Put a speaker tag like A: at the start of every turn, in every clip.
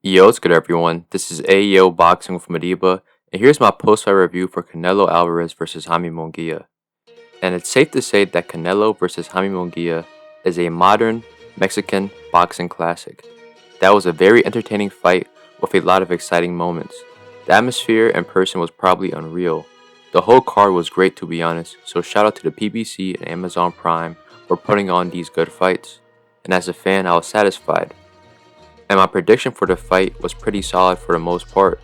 A: Yo, what's good everyone? This is AEO Boxing with Madiba, and here's my post-fight review for Canelo Alvarez versus Jaime Munguia. And it's safe to say that Canelo versus Jaime Munguia is a modern Mexican boxing classic. That was a very entertaining fight with a lot of exciting moments. The atmosphere in person was probably unreal. The whole card was great to be honest, so shout out to the PBC and Amazon Prime for putting on these good fights. And as a fan, I was satisfied. And my prediction for the fight was pretty solid for the most part.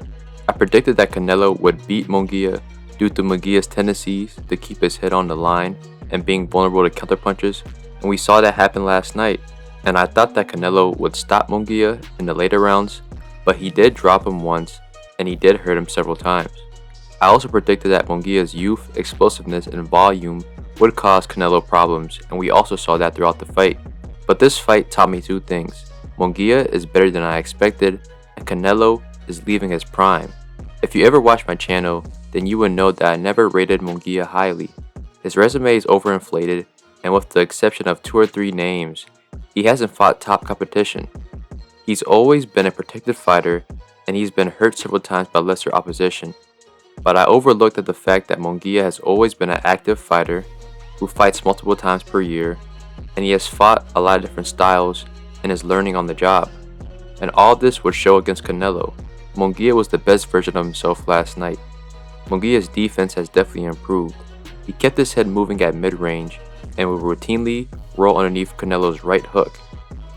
A: I predicted that Canelo would beat Munguia due to Munguia's tendencies to keep his head on the line and being vulnerable to counterpunches, and we saw that happen last night. And I thought that Canelo would stop Munguia in the later rounds, but he did drop him once, and he did hurt him several times. I also predicted that Munguia's youth, explosiveness, and volume would cause Canelo problems, and we also saw that throughout the fight. But this fight taught me two things. Munguia is better than I expected, and Canelo is leaving his prime. If you ever watch my channel, then you would know that I never rated Munguia highly. His resume is overinflated, and with the exception of 2 or 3 names, he hasn't fought top competition. He's always been a protected fighter, and he's been hurt several times by lesser opposition. But I overlooked the fact that Munguia has always been an active fighter who fights multiple times per year, and he has fought a lot of different styles and is learning on the job. And all this would show against Canelo. Munguia was the best version of himself last night. Munguia's defense has definitely improved. He kept his head moving at mid-range and would routinely roll underneath Canelo's right hook.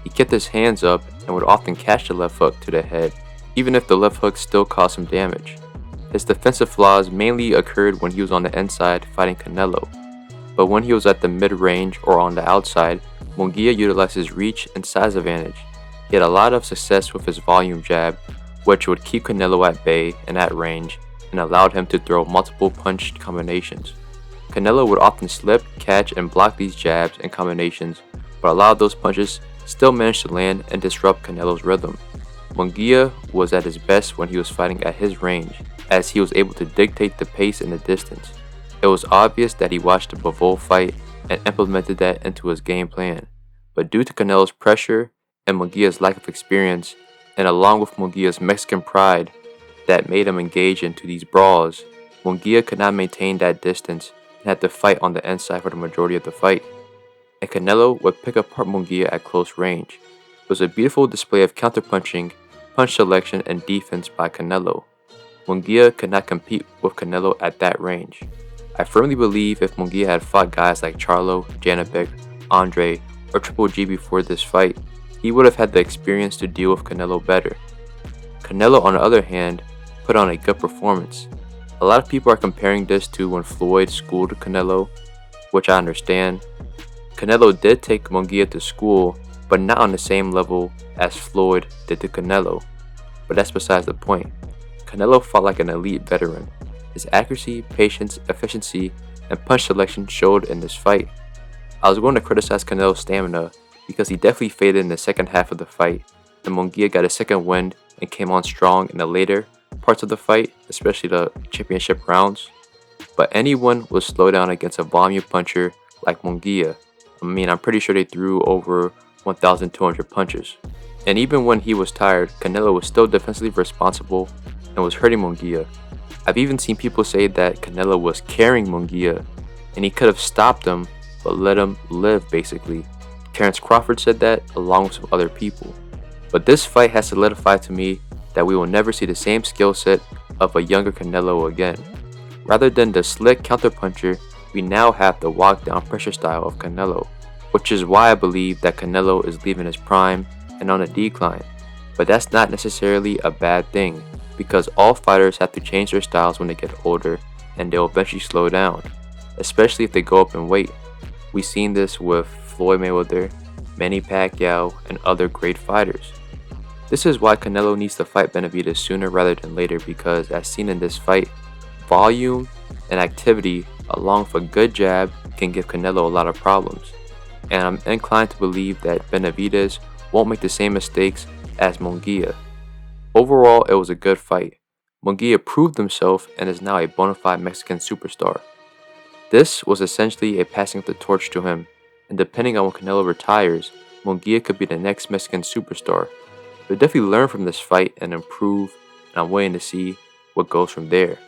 A: He kept his hands up and would often catch the left hook to the head, even if the left hook still caused him damage. His defensive flaws mainly occurred when he was on the inside fighting Canelo, but when he was at the mid-range or on the outside, Munguia utilized his reach and size advantage. He had a lot of success with his volume jab, which would keep Canelo at bay and at range, and allowed him to throw multiple punch combinations. Canelo would often slip, catch, and block these jabs and combinations, but a lot of those punches still managed to land and disrupt Canelo's rhythm. Munguia was at his best when he was fighting at his range, as he was able to dictate the pace and the distance. It was obvious that he watched the Bivol fight and implemented that into his game plan. But due to Canelo's pressure and Munguia's lack of experience, and along with Munguia's Mexican pride that made him engage into these brawls, Munguia could not maintain that distance and had to fight on the inside for the majority of the fight. And Canelo would pick apart Munguia at close range. It was a beautiful display of counterpunching, punch selection, and defense by Canelo. Munguia could not compete with Canelo at that range. I firmly believe if Munguia had fought guys like Charlo, Janibek, Andre, or Triple G before this fight, he would have had the experience to deal with Canelo better. Canelo, on the other hand, put on a good performance. A lot of people are comparing this to when Floyd schooled Canelo, which I understand. Canelo did take Munguia to school, but not on the same level as Floyd did to Canelo. But that's besides the point. Canelo fought like an elite veteran. His accuracy, patience, efficiency, and punch selection showed in this fight. I was going to criticize Canelo's stamina because he definitely faded in the second half of the fight, and Munguia got a second wind and came on strong in the later parts of the fight, especially the championship rounds. But anyone will slow down against a volume puncher like Munguia. I'm pretty sure they threw over 1,200 punches. And even when he was tired, Canelo was still defensively responsible and was hurting Munguia. I've even seen people say that Canelo was carrying Munguia and he could have stopped him but let him live basically. Terrence Crawford said that along with some other people. But this fight has solidified to me that we will never see the same skill set of a younger Canelo again. Rather than the slick counterpuncher, we now have the walk down pressure style of Canelo, which is why I believe that Canelo is leaving his prime and on a decline. But that's not necessarily a bad thing, because all fighters have to change their styles when they get older and they'll eventually slow down, especially if they go up in weight. We've seen this with Floyd Mayweather, Manny Pacquiao, and other great fighters. This is why Canelo needs to fight Benavidez sooner rather than later, because as seen in this fight, volume and activity along with a good jab can give Canelo a lot of problems. And I'm inclined to believe that Benavidez won't make the same mistakes as Munguia. Overall, it was a good fight. Munguia proved himself and is now a bona fide Mexican superstar. This was essentially a passing of the torch to him, and depending on when Canelo retires, Munguia could be the next Mexican superstar. He'll definitely learn from this fight and improve, and I'm waiting to see what goes from there.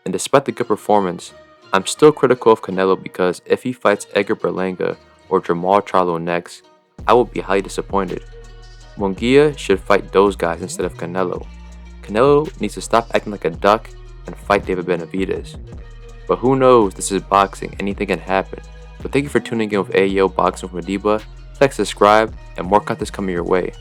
A: And despite the good performance, I'm still critical of Canelo because if he fights Edgar Berlanga or Jamal Charlo next, I will be highly disappointed. Munguia should fight those guys instead of Canelo. Canelo needs to stop acting like a duck and fight David Benavidez. But who knows, this is boxing, anything can happen. So thank you for tuning in with AEO Boxing with Madiba. Like, subscribe, and more content coming your way.